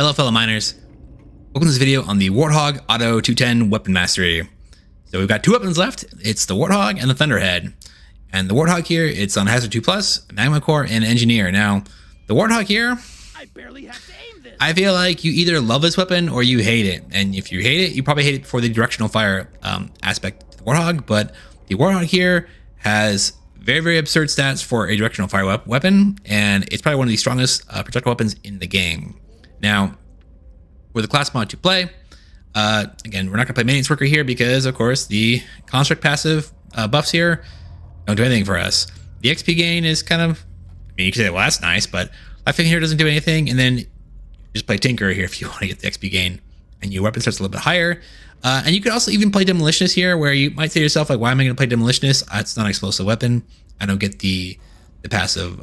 Hello fellow miners, welcome to this video on the Warthog Auto 210 Weapon Mastery. So we've got two weapons left, it's the Warthog and the Thunderhead. And the Warthog here, it's on Hazard 2+, Magma Core, and Engineer. Now, the Warthog here, I barely have to aim this. I feel like you either love this weapon or you hate it. And if you hate it, you probably hate it for the directional fire aspect of the Warthog. But the Warthog here has very, very absurd stats for a directional fire weapon. And it's probably one of the strongest projectile weapons in the game. Now, for the class mod to play, again, we're not going to play Maintenance Worker here because, of course, the Construct passive buffs here don't do anything for us. The XP gain is kind of, I mean, you can say, well, that's nice, but Life in here doesn't do anything. And then just play Tinker here if you want to get the XP gain. And your weapon starts a little bit higher. And you could also even play Demolitionist here, where you might say to yourself, like, why am I going to play Demolitionist? It's not an explosive weapon. I don't get the passive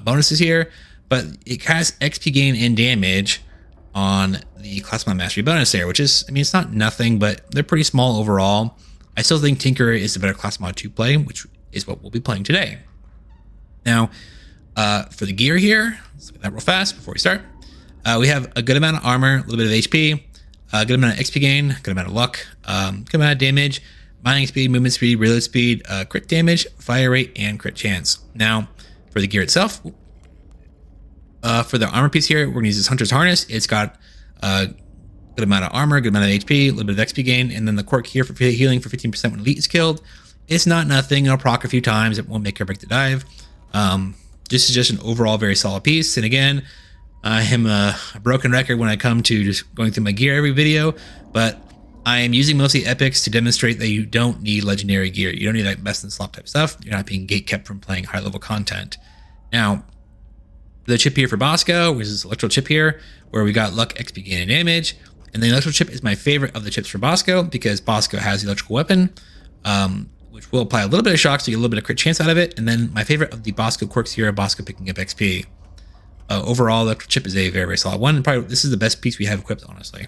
bonuses here. But it has XP gain and damage on the class mod mastery bonus there, which is, I mean, it's not nothing, but they're pretty small overall. I still think Tinker is the better class mod to play, which is what we'll be playing today. Now, for the gear here, let's look at that real fast before we start. We have a good amount of armor, a little bit of HP, a good amount of XP gain, a good amount of luck, good amount of damage, mining speed, movement speed, reload speed, crit damage, fire rate, and crit chance. Now, for the gear itself, for the armor piece here, we're going to use this Hunter's Harness. It's got a good amount of armor, good amount of HP, a little bit of XP gain, and then the quirk here for healing for 15% when elite is killed. It's not nothing. It'll proc a few times. It won't make or break the dive. This is just an overall very solid piece. And again, I am a broken record when I come to just going through my gear every video, but I am using mostly epics to demonstrate that you don't need legendary gear. You don't need that best in slot type stuff. You're not being gatekept from playing high level content. Now, the chip here for Bosco, which is electro chip here, where we got luck, XP gain, and damage. And the electro chip is my favorite of the chips for Bosco because Bosco has the electrical weapon, which will apply a little bit of shock, so you get a little bit of crit chance out of it. And then my favorite of the Bosco quirks here are Bosco picking up XP. Overall, the electro chip is a very, very solid one. And probably this is the best piece we have equipped, honestly.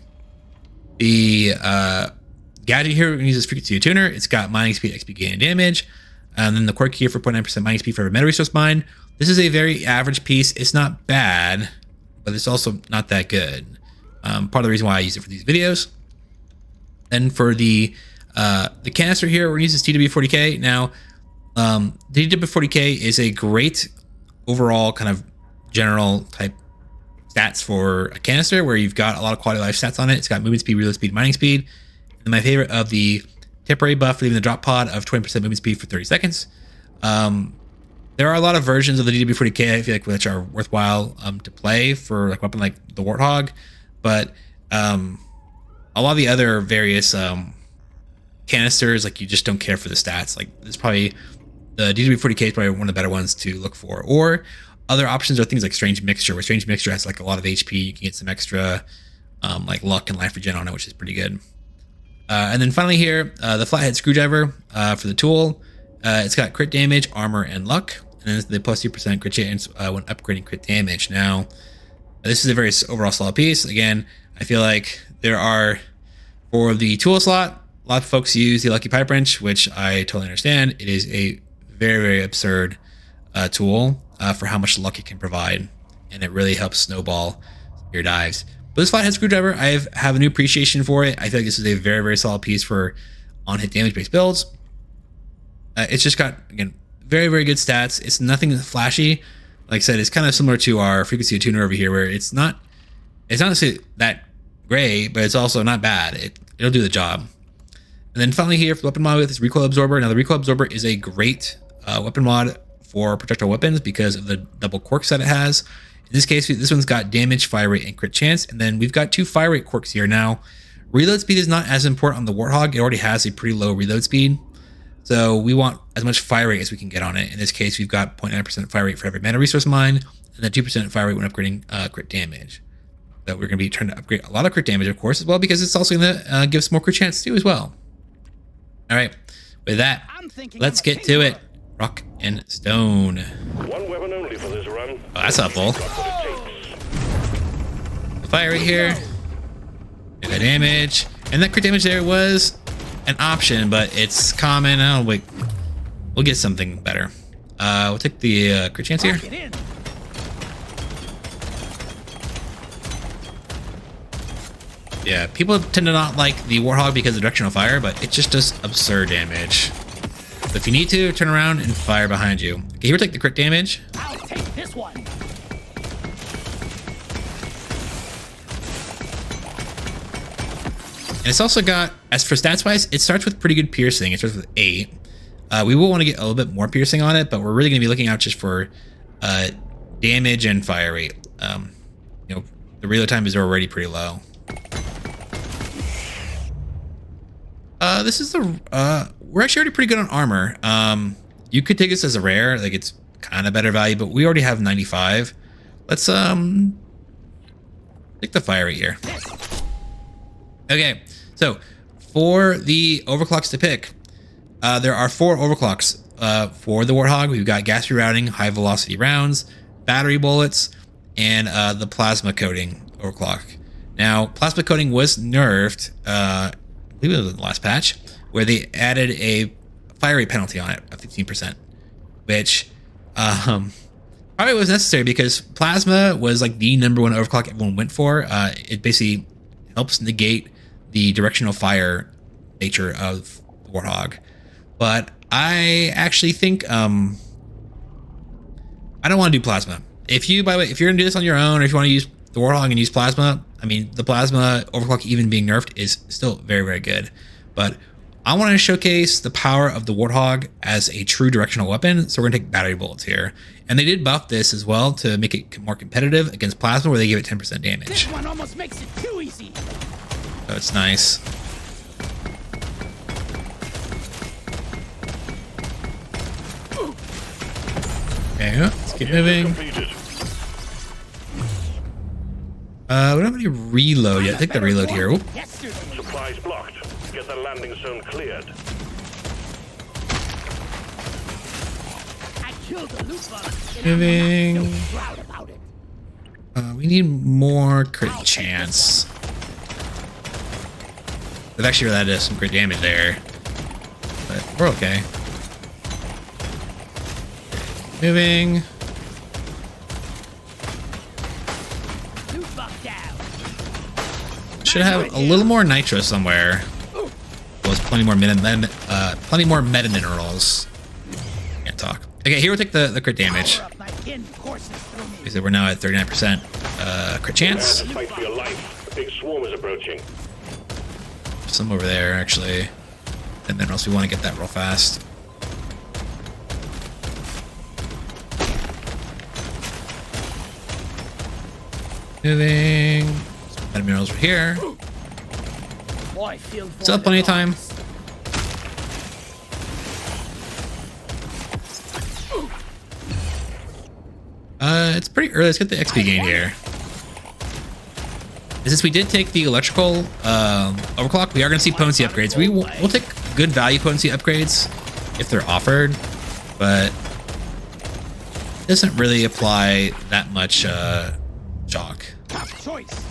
The gadget here, we're going to use this frequency tuner. It's got mining speed, XP gain, and damage. And then the quirk here for 0.9% mining speed for every meta resource mine. This is a very average piece. It's not bad, but it's also not that good. Part of the reason why I use it for these videos. Then for the canister here, we're gonna use this TW40K. Now, the TW40K is a great overall kind of general type stats for a canister where you've got a lot of quality of life stats on it. It's got movement speed, reload speed, mining speed. And my favorite of the temporary buff, leaving the drop pod of 20% movement speed for 30 seconds. There are a lot of versions of the DW40K I feel like which are worthwhile to play for like weapon like the Warthog, but a lot of the other various canisters, like you just don't care for the stats. Like it's probably the DW40K is probably one of the better ones to look for. Or other options are things like Strange Mixture, where Strange Mixture has like a lot of HP. You can get some extra like luck and life regen on it, which is pretty good. And then finally here, the flathead screwdriver for the tool. It's got crit damage, armor, and luck. And then the plus 2% crit chance when upgrading crit damage. Now, this is a very overall solid piece. Again, I feel like there are, for the tool slot, a lot of folks use the Lucky Pipe Wrench, which I totally understand. It is a very, very absurd tool for how much luck it can provide. And it really helps snowball your dives. But this flathead screwdriver, I have a new appreciation for it. I feel like this is a very, very solid piece for on-hit damage-based builds. It's just got, again, very, very good stats. It's nothing flashy. Like I said, it's kind of similar to our frequency tuner over here, where it's not necessarily that great, but it's also not bad. It'll do the job. And then finally here for the weapon mod with this recoil absorber. Now the recoil absorber is a great weapon mod for projectile weapons because of the double quirks that it has. In this case, this one's got damage, fire rate, and crit chance. And then we've got two fire rate quirks here. Now, reload speed is not as important on the Warthog. It already has a pretty low reload speed. So we want as much fire rate as we can get on it. In this case, we've got 0.9% fire rate for every mana resource mine, and then 2% fire rate when upgrading crit damage. So we're going to be trying to upgrade a lot of crit damage, of course, as well, because it's also going to give us more crit chance too, as well. All right, with that, let's get to it. Rock and stone. One weapon only for this run. Oh, that's helpful. Fire rate here. Got damage, and that crit damage there was an option, but it's common. Oh wait, we'll get something better. We'll take the crit chance here. Yeah, people tend to not like the Warthog because of directional fire, but it just does absurd damage. So if you need to, turn around and fire behind you. Okay, here we take the crit damage. I'll take this one. And it's also got, as for stats wise, it starts with pretty good piercing. It starts with 8. We will want to get a little bit more piercing on it, but we're really going to be looking out just for damage and fire rate. You know, the reload time is already pretty low. This is the we're actually already pretty good on armor. You could take this as a rare, like it's kind of better value, but we already have 95. Let's take the fire rate here. Okay, so for the overclocks to pick, there are 4 overclocks for the Warthog. We've got gas rerouting, high velocity rounds, battery bullets, and the plasma coating overclock. Now, plasma coating was nerfed, I believe it was in the last patch, where they added a fire rate penalty on it of 15%, which probably was necessary because plasma was like the #1 overclock everyone went for. It basically helps negate the directional fire nature of the Warthog. But I actually think I don't want to do plasma. If you, by the way, if you're gonna do this on your own, or if you want to use the Warthog and use plasma, I mean, the plasma overclock even being nerfed is still very, very good. But I want to showcase the power of the Warthog as a true directional weapon, so we're gonna take battery bullets here. And they did buff this as well to make it more competitive against plasma, where they give it 10% damage. This one almost makes it too easy. So it's nice. Okay, let's keep moving. We don't have any reload yet. Take the reload here. Oop. Supplies blocked. Get the landing zone cleared. I killed the loot bug. Moving. Proud about it. We need more crit chance. They've actually really added some crit damage there, but we're okay. Moving. Loot bug down. Should have a little more nitro somewhere. Well, there's plenty more meta minerals. Can't talk. Okay, here we'll take the crit damage. Power up my kin courses through me. We said we're now at 39% crit chance. Fight for your life. A big swarm is approaching. Some over there, actually. And minerals, we want to get that real fast. Moving. Some minerals over here. Boy, feel Still have plenty of time. It's pretty early. Let's get the XP gain here. Since we did take the electrical overclock, we are going to see potency upgrades. We'll take good value potency upgrades if they're offered, but it doesn't really apply that much shock. Tough choice.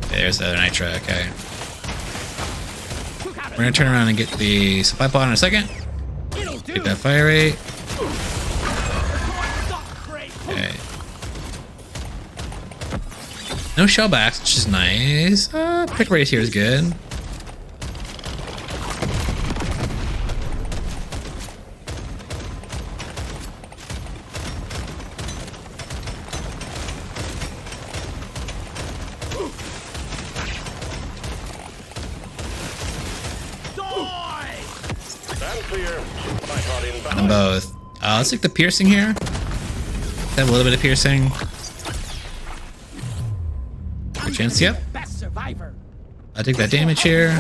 There's the nitro. Okay. We're going to turn around and get the supply pod in a second. Get that fire rate. Okay. No shellbacks, which is nice. Pick race here is good. On both. Let's take the piercing here. Have a little bit of piercing. Good chance, yep. Best survivor. I'll take that damage here.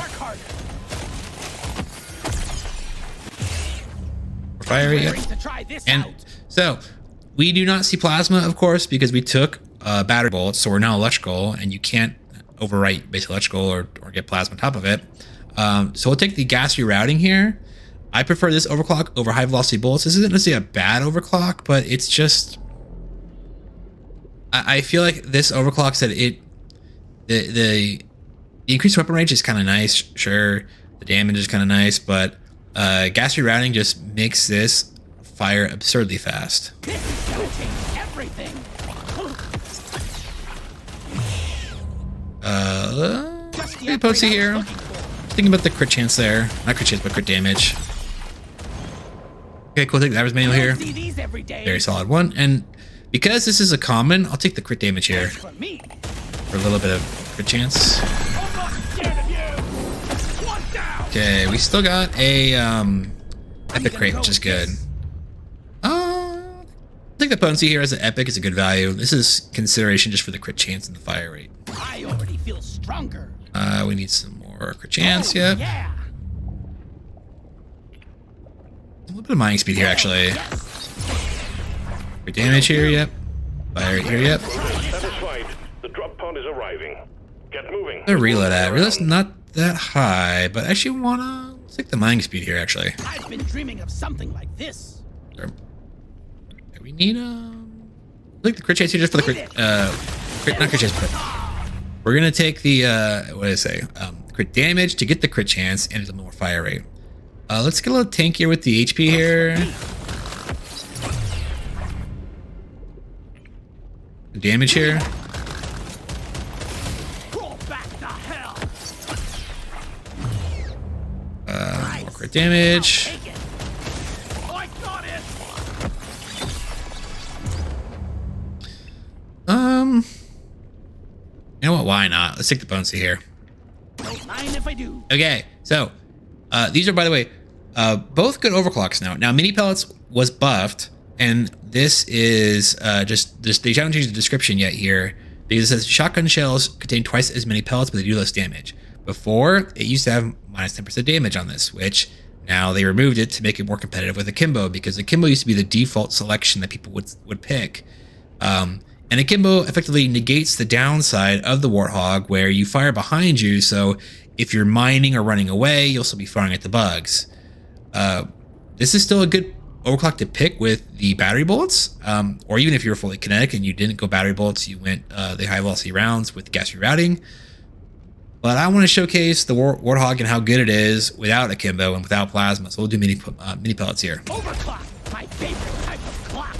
Fire rate, yep. And so we do not see plasma, of course, because we took battery bullets, so we're now electrical, and you can't overwrite basic electrical or get plasma on top of it. So we'll take the gas rerouting here. I prefer this overclock over high velocity bullets. This isn't necessarily a bad overclock, but it's just, I feel like this overclock said the increased weapon range is kind of nice, sure, The damage is kind of nice, but gas rerouting just makes this fire absurdly fast. This is gonna change everything. Pretty posty here. Thinking about the crit chance there. Not crit chance, but crit damage. Okay, cool. Take the average manual here. Very solid one. And because this is a common, I'll take the crit damage here for a little bit of crit chance. Okay, we still got a epic crate, which is good. I think the potency here as an epic is a good value. This is consideration just for the crit chance and the fire rate. I already feel stronger. We need some more crit chance. Yep. Yeah. A little bit of mining speed here, actually. Crit damage here. Yep. Fire rate here. Yep. Satisfied. The drop pod is arriving. Get moving. The reload at. Reload's not that high, but I actually wanna take the mining speed here, actually. I've been dreaming of something like this. Sure. We need like the crit chance here just for the crit not crit chance, but we're gonna take the what did I say? Crit damage to get the crit chance and a more fire rate. Let's get a little tankier with the HP here. Damage here. Roll back the hell. More crit damage. Take it. I got it. You know what? Why not? Let's take the bouncy here. Don't mind if I do. Okay, so these are, by the way, both good overclocks now. Now, Mini Pellets was buffed, and this is they haven't changed the description yet here. Because it says shotgun shells contain twice as many pellets, but they do less damage. Before, it used to have minus 10% damage on this, which now they removed it to make it more competitive with akimbo, because akimbo used to be the default selection that people would pick. And akimbo effectively negates the downside of the Warthog, where you fire behind you, so if you're mining or running away, you'll still be firing at the bugs. This is still a good overclock to pick with the battery bullets, or even if you're fully kinetic and you didn't go battery bullets, you went the high velocity rounds with gas rerouting. But I want to showcase the Warthog and how good it is without akimbo and without plasma, so we'll do mini pellets here. Overclock, my favorite type of clock.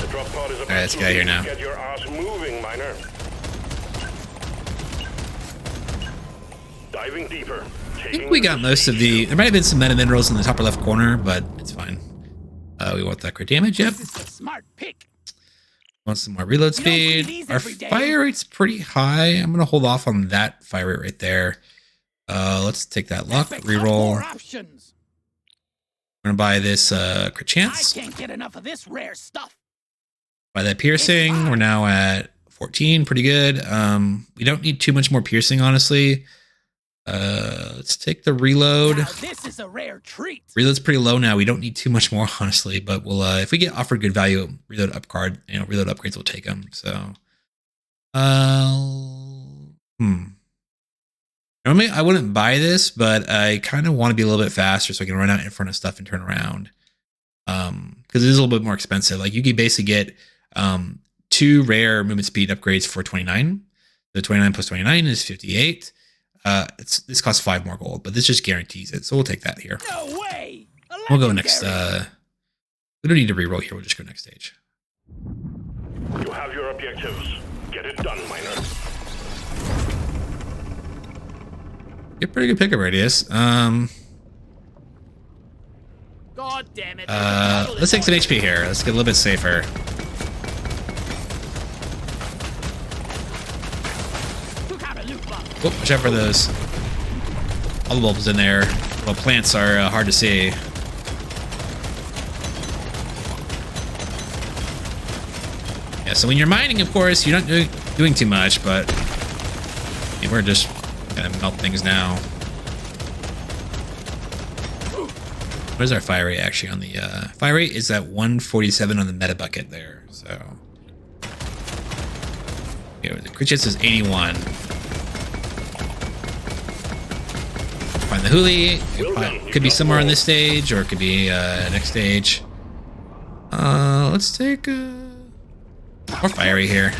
The drop pod is about Alright, let's get out of here now. Get your ass moving, miner. Diving deeper. I think we got most of the... There might have been some meta minerals in the upper left corner, but it's fine. We want that crit damage, yep. This is a smart pick. Want some more reload speed. Our fire rate's pretty high. I'm going to hold off on that fire rate right there. Let's take that luck, reroll. More options. We're going to buy this crit chance. I can't get enough of this rare stuff. Buy that piercing. We're now at 14. Pretty good. We don't need too much more piercing, honestly. Let's take the reload. Now this is a rare treat. Reload's pretty low now. We don't need too much more, honestly, but we'll if we get offered good value reload reload upgrades, we'll take them. So normally I wouldn't buy this, but I kind of want to be a little bit faster so I can run out in front of stuff and turn around. Because it is a little bit more expensive. Like you could basically get 2 rare movement speed upgrades for 29. The 29 plus 29 is 58. This costs 5 more gold, but this just guarantees it. So we'll take that here. No way. We'll go next. We don't need to reroll here. We'll just go next stage. You have your objectives. Get it done, miner. Get pretty good pickup radius. God damn it. Let's take some HP here. Let's get a little bit safer. Oh, watch out for those. All the bulbs in there. Well, plants are hard to see. Yeah, so when you're mining, of course, you're not doing too much, but we're just gonna melt things now. What is our fire rate actually on the fire rate? Is at 147 on the meta bucket there. So the crit chance is 81. Find the huli. It could be somewhere on this stage, or it could be next stage. Let's take more fiery here.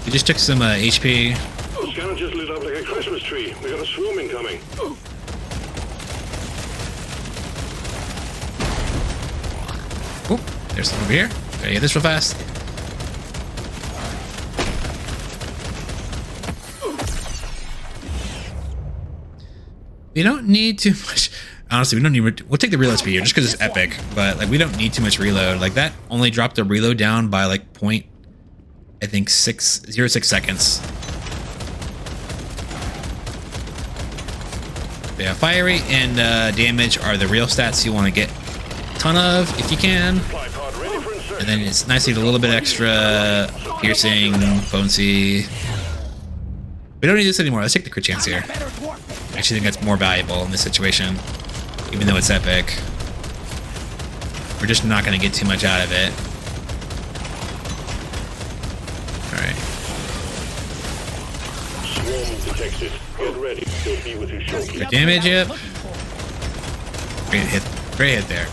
We just took some HP. The scanner just lit up like a Christmas tree. We got a swarm incoming. Oh, there's some over here. Gotta get this real fast. We don't need too much. Honestly, we don't need. We'll take the reload speed here just because it's epic. But like, we don't need too much reload. Like that only dropped the reload down by like point. I think 0.6 seconds. Yeah, fire rate and damage are the real stats you want to get a ton of if you can. And then it's nice to get a little bit extra piercing, potency. We don't need this anymore. Let's take the crit chance here. I actually think that's more valuable in this situation, even though it's epic. We're just not going to get too much out of it. All right. Swarm detected. Get ready. They'll be with you shortly. Crit damage, yep. Great hit. Great hit there.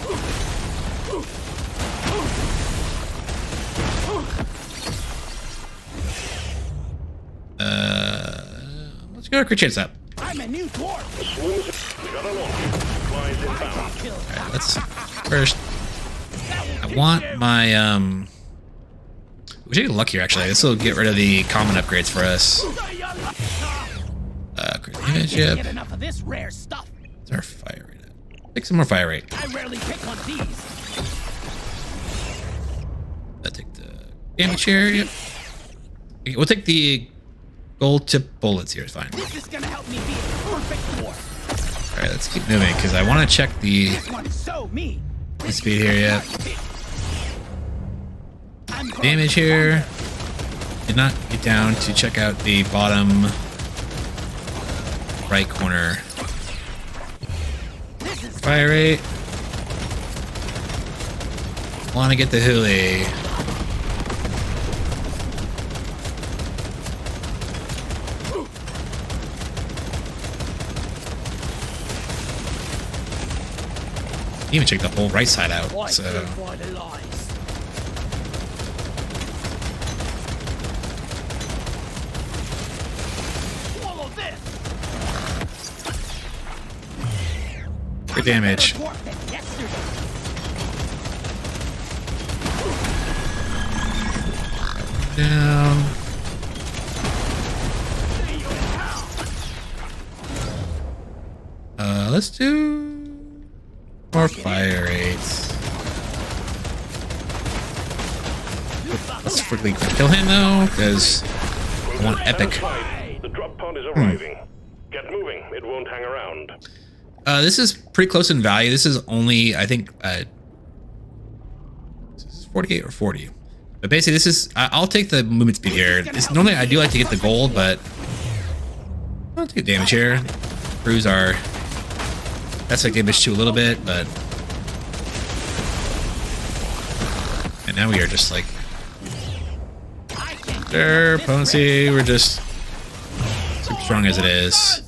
Let's go to crit chance up. I'm a new dwarf. The swarm is... We got a launch. Supplies inbound. Alright, let's first. I want my we should get luck here actually. This will get rid of the common upgrades for us. Crit damage, yep. Get enough of this rare stuff. What's our fire rate at? Take some more fire rate. I rarely pick on these. I'll take the damage here, yep. Okay, we'll take the gold tip bullets here, it's fine. This is gonna help me be a perfect dwarf. Alright, let's keep moving because I want to check the This one's so me. speed here, yep. Damage here. Did not get down to check out the bottom right corner. Fire rate. Want to get the hoolie. Even check the whole right side out. So. For damage. Down. Let's do more fire rates. Let's quickly kill him though, because I want epic. The drop pod is arriving. Get moving. It won't hang around. This is pretty close in value. This is only, I think, this is 48 or 40. But basically, this is, I'll take the movement speed here. Normally, I do like to get the gold, but I'll take damage here. Crews are, that's like damage too a little bit, but. And now we are just like, there, potency, we're just super strong as it is.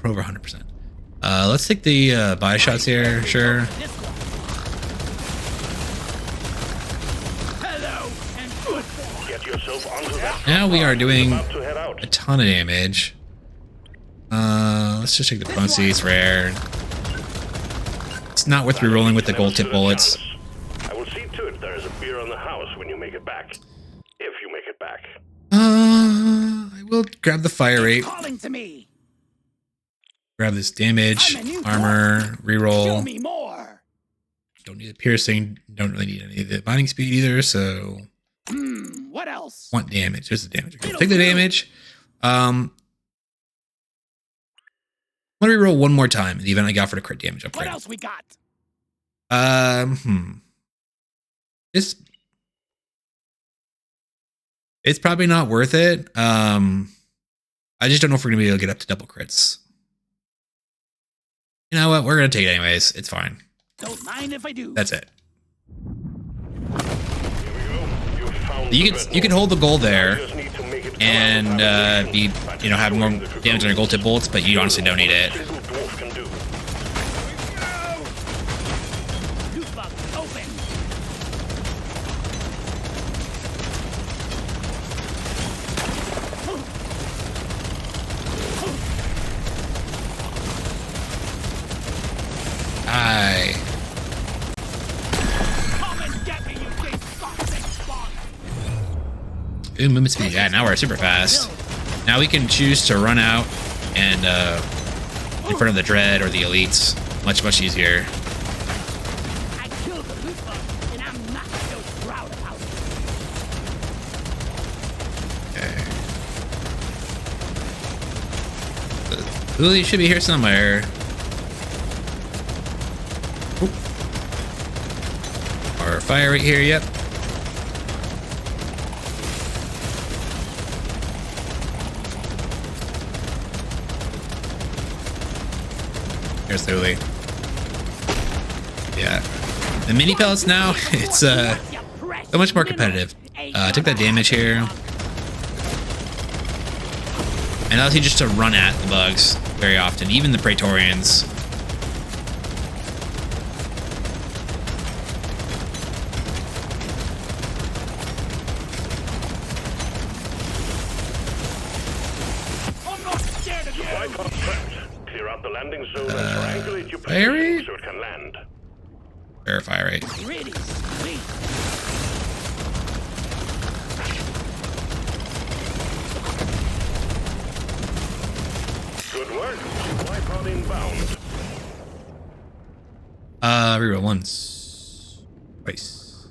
We're over 100%. Let's take the body shots here, sure. Now we are doing a ton of damage. Let's just take the potency, it's rare. It's not worth rerolling with the gold tip bullets. I will see to it there is a beer on the house when you make it back. If you make it back. I will grab the fire rate. Calling to me. Grab this damage, armor, reroll. Show me more. Don't need the piercing. Don't really need any of the binding speed either. So, What else? want damage. There's the damage. Okay, take the damage. I'm gonna reroll one more time in the event I got for the crit damage upgrade. What else we got? It's probably not worth it. I just don't know if we're gonna be able to get up to double crits. You know what? We're gonna take it anyways. It's fine. Don't mind if I do. That's it. Here we go. You found You can hold the gold there and have more damage on your gold tip bolts, but you honestly don't need it. Ooh, movement speed. Yeah, now we're super fast. Now we can choose to run out and in front of the Dread or the Elites. Much, much easier. I killed the loot bug, and I'm not so proud about it. Okay. Ooh, he should be here somewhere. Oop. Our fire right here, yep. There's Lily. Yeah. The mini pellets now, it's so much more competitive. Take that damage here. And allows you just to run at the bugs very often, even the Praetorians. Fire rate? So it can land. Verify rate. Pretty sweet. Good work. Wipeout inbound. Reroll once. Twice.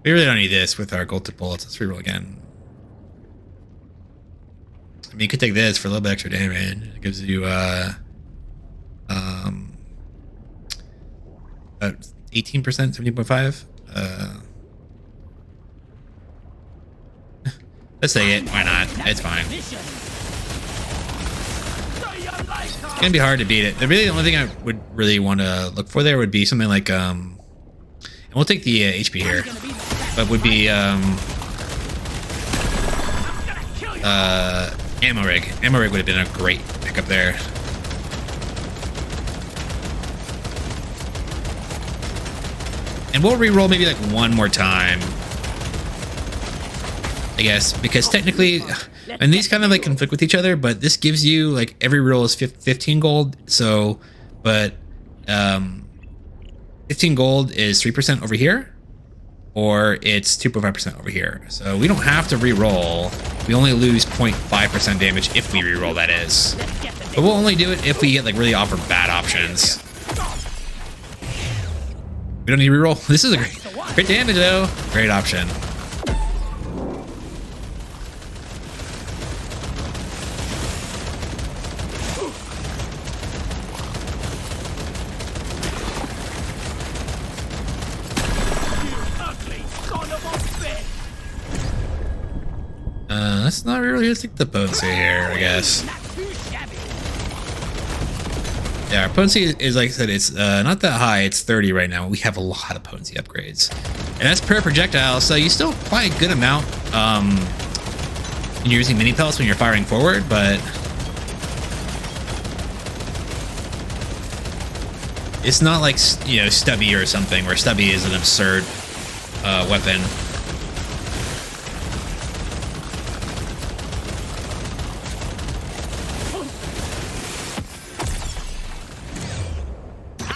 We really don't need this with our gold tip bullets. Let's reroll again. I mean, you could take this for a little bit extra damage. It gives you, 18%, 17.5. Let's take it. Why not? It's fine. It's gonna be hard to beat it. The only thing I would really want to look for there would be something like and we'll take the HP here, but would be ammo rig. Ammo rig would have been a great pickup there. And we'll re-roll maybe like one more time, I guess, because technically, and these kind of like conflict with each other, but this gives you like every roll is 15 gold. So, but 15 gold is 3% over here, or it's 2.5% over here. So we don't have to re-roll. We only lose 0.5% damage if we re-roll, that is. But we'll only do it if we get like really offer bad options. We don't need to reroll. This is a great damage though. Great option. That's not realistic. The potency here, I guess. Yeah, our potency is, like I said, it's not that high. It's 30 right now. We have a lot of potency upgrades. And that's per projectile, so you still apply a good amount when you're using mini pellets when you're firing forward, but it's not like, you know, Stubby or something, where Stubby is an absurd weapon.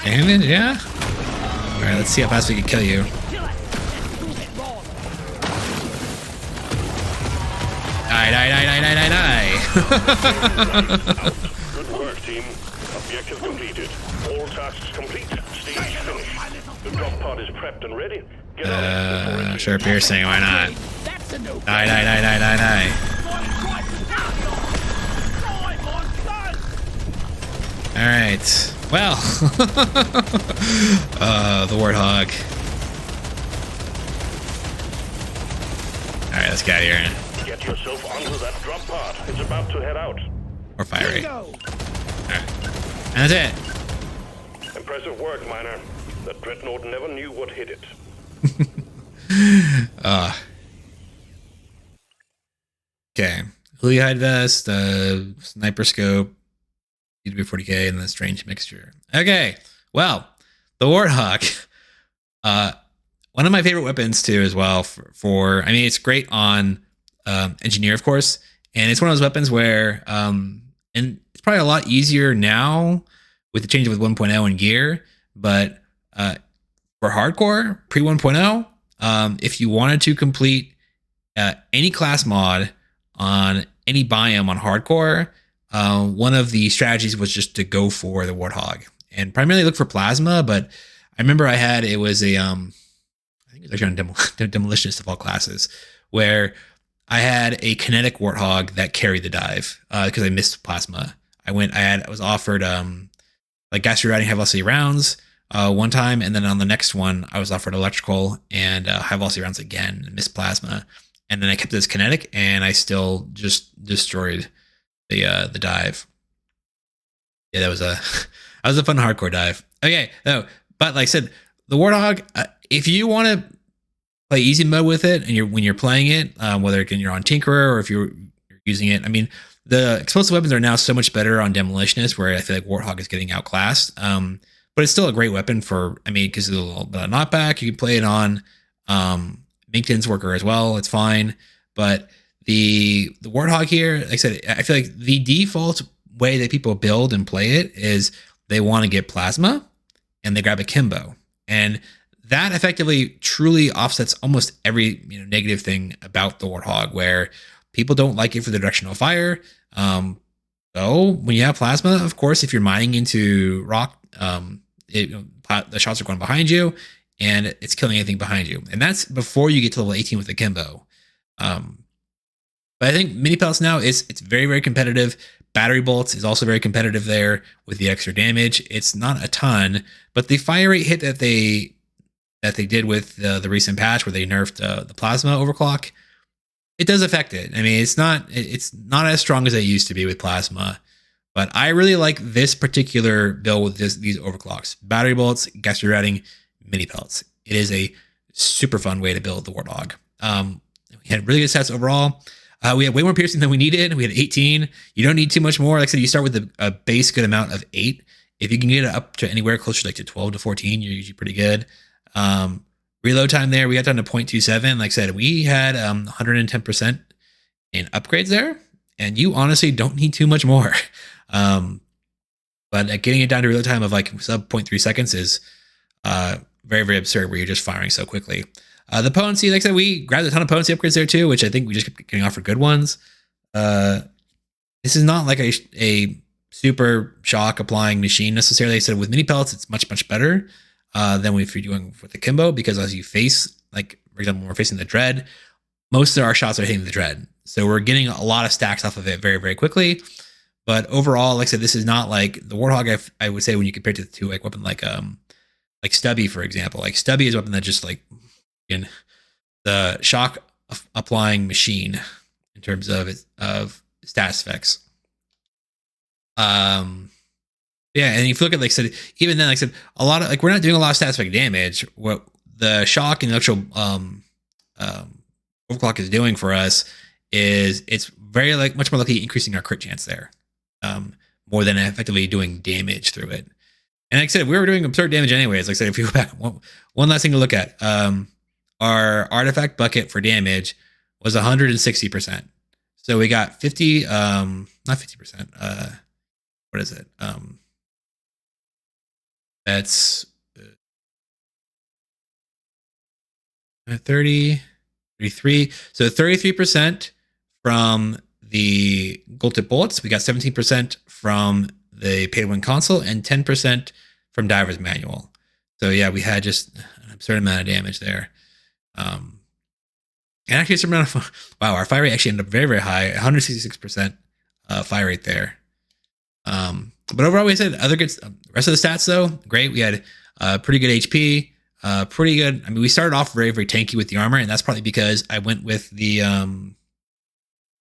Damage, yeah? Alright, let's see how fast we can kill you. Die. Good work, team. Objective completed. All tasks complete. Stage finished. The drop pod is prepped and ready. Get on it. Sure, piercing, why not? Die. Alright. Well, the Warthog. Alright, let's get out of here. Get yourself onto that drop pod. It's about to head out. Or fire rate. Alright. And that's it. Impressive work, Miner. The Dreadnought never knew what hit it. Okay. Hoodie hide vest, sniper scope, need to be 40k, and the strange mixture. Okay. Well, the Warthog. One of my favorite weapons too, as well. For I mean, it's great on engineer, of course, and it's one of those weapons where, and it's probably a lot easier now with the change with 1.0 and gear, but for hardcore pre 1.0, if you wanted to complete any class mod on any biome on hardcore, one of the strategies was just to go for the Warthog and primarily look for plasma. But I remember it was a, I think it was actually on demolitionist of all classes, where I had a kinetic Warthog that carried the dive because I missed plasma. I was offered like gas rerouting high velocity rounds one time, and then on the next one I was offered electrical and high velocity rounds again and missed plasma. And then I kept this kinetic, and I still just destroyed the dive. Yeah, that was a fun hardcore dive. Okay, no, but like I said, the Warthog, if you want to play easy mode with it, and when you're playing it, whether you're on Tinkerer or if you're using it, I mean, the explosive weapons are now so much better on Demolitionist, where I feel like Warthog is getting outclassed. But it's still a great weapon because of a little bit of knockback. You can play it on Minkton's worker as well. It's fine. But the Warthog here, like I said, I feel like the default way that people build and play it is they want to get plasma and they grab a Kimbo. And that effectively truly offsets almost every negative thing about the Warthog, where people don't like it for the directional fire. So when you have plasma, of course, if you're mining into rock, the shots are going behind you, and it's killing anything behind you. And that's before you get to level 18 with the Kimbo. But I think Mini Pellets now it's very, very competitive. Battery bolts is also very competitive there with the extra damage. It's not a ton, but the fire rate hit that they did with the recent patch where they nerfed the plasma overclock, it does affect it. I mean, it's not as strong as it used to be with plasma, but I really like this particular build with these overclocks: battery bolts, gas rerouting, Mini Pellets. It is a super fun way to build the Warthog. We had really good stats overall. We had way more piercing than we needed. We had 18. You don't need too much more. Like I said, you start with a base good amount of 8. If you can get it up to anywhere closer to 12 to 14, you're usually pretty good. Reload time there, we got down to 0.27. Like I said, we had 110% in upgrades there, and you honestly don't need too much more. But getting it down to reload time of like sub 0.3 seconds is very, very absurd, where you're just firing so quickly. The potency, like I said, we grabbed a ton of potency upgrades there too, which I think we just kept getting offered good ones. This is not like a super shock applying machine necessarily. I said with Mini Pellets, it's much, much better than if you're doing with the Kimbo, because as you face, like for example, when we're facing the Dread, most of our shots are hitting the Dread. So we're getting a lot of stacks off of it very, very quickly. But overall, like I said, this is not like the Warthog. I would say when you compare it to like weapon like Stubby, for example, like Stubby is a weapon that just like in the shock applying machine in terms of stats effects. Yeah, and if you look at, like I said, even then, like I said, a lot of, like, we're not doing a lot of stat effect damage. What the shock and the actual overclock is doing for us is it's very much more likely increasing our crit chance there, more than effectively doing damage through it. And like I said, we were doing absurd damage anyways. Like I said, if you go back, one last thing to look at, our artifact bucket for damage was 160%. So we got 50, not 50%. What is it? That's 30, 33. So 33% from the gold tip bullets. We got 17% from the pay to win console and 10% from Diver's Manual. So yeah, we had just an absurd amount of damage there. And actually, wow, our fire rate actually ended up very, very high, 166% fire rate there. But overall, we said other good rest of the stats though, great. We had pretty good HP, pretty good. I mean, we started off very, very tanky with the armor, and that's probably because I went with the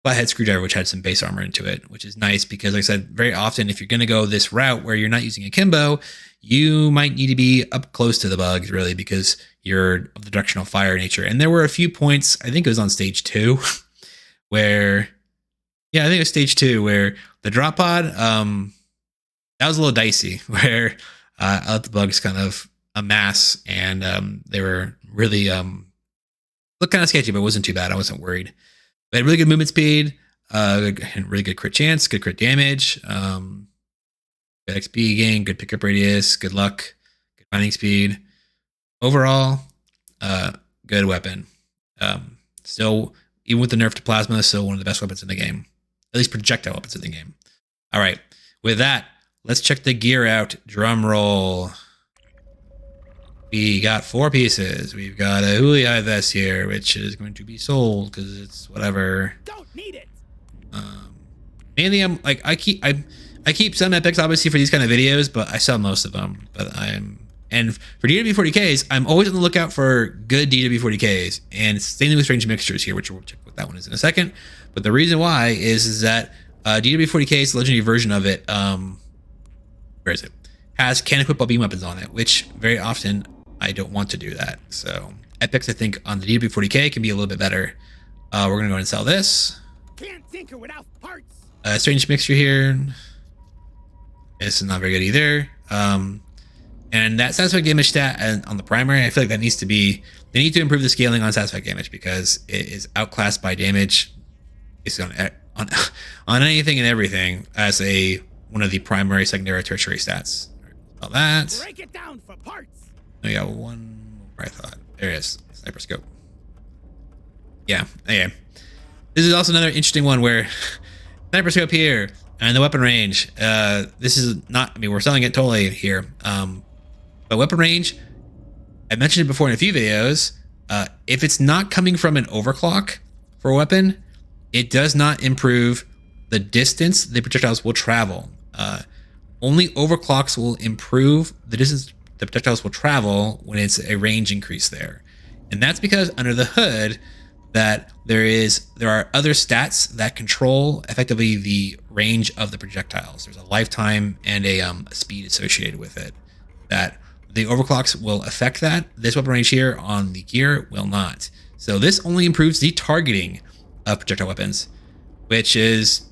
flathead screwdriver, which had some base armor into it, which is nice because, like I said, very often if you're going to go this route where you're not using a Kimbo, you might need to be up close to the bugs really because you're of the directional fire nature. And there were a few points, I think it was on stage 2, where, yeah, I think it was stage 2 where the drop pod, that was a little dicey, where I let the bugs kind of amass, and they were really looked kind of sketchy, but it wasn't too bad. I wasn't worried. But had really good movement speed, really good crit chance, good crit damage, good XP gain, good pickup radius, good luck, good mining speed. Overall, good weapon. Still even with the nerf to plasma, still one of the best weapons in the game. At least projectile weapons in the game. All right, with that, let's check the gear out. Drum roll. We got 4 pieces. We've got a Huli Eye vest here, which is going to be sold because it's whatever. Don't need it. Mainly, I'm like I keep some epics obviously for these kind of videos, but I sell most of them. But and for DW40Ks, I'm always on the lookout for good DW40Ks, and same with strange mixtures here, which we'll check what that one is in a second. But the reason why is that DW40K's legendary version of it, where is it? Has can equip beam weapons on it, which very often I don't want to do that. So epics, I think, on the DW40K can be a little bit better. We're gonna go ahead and sell this. Can't tinker without parts. Strange mixture here. This is not very good either. And that satisfied damage stat on the primary, I feel like that needs to be. They need to improve the scaling on satisfied damage because it is outclassed by damage. It's on anything and everything as one of the primary, secondary, tertiary stats. All that. Break it down for parts. We got one more, I thought. There it is. Sniper scope. Yeah. Okay. This is also another interesting one where sniper scope here and the weapon range. This is not. I mean, we're selling it totally here. But weapon range, I mentioned it before in a few videos. If it's not coming from an overclock for a weapon, it does not improve the distance the projectiles will travel. Only overclocks will improve the distance the projectiles will travel when it's a range increase there. And that's because under the hood that there are other stats that control effectively the range of the projectiles. There's a lifetime and a speed associated with it. That the overclocks will affect that. This weapon range here on the gear will not. So this only improves the targeting of projectile weapons, which is,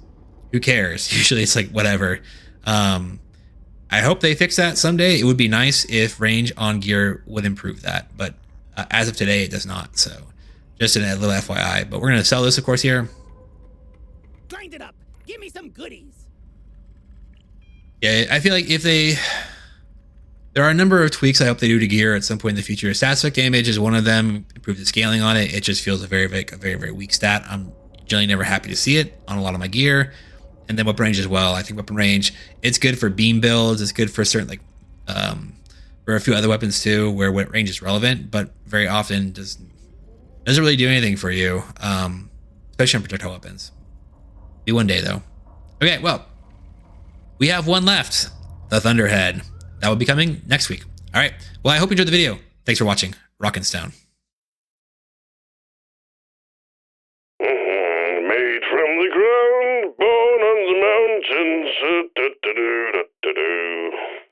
who cares? Usually it's like whatever. I hope they fix that someday. It would be nice if range on gear would improve that, but as of today, it does not. So just a little FYI, but we're going to sell this, of course, here. Grind it up. Give me some goodies. Yeah, I feel like there are a number of tweaks I hope they do to gear at some point in the future. Static damage is one of them. Improve the scaling on it. It just feels a very, very weak stat. I'm generally never happy to see it on a lot of my gear. And then weapon range as well. I think weapon range, it's good for beam builds. It's good for certain, for a few other weapons too, where range is relevant, but very often doesn't really do anything for you, especially on projectile weapons. Be one day though. Okay, well, we have one left, the Thunderhead. That will be coming next week. All right. Well, I hope you enjoyed the video. Thanks for watching. Rockin' Stone. Made from the ground, born on the mountains.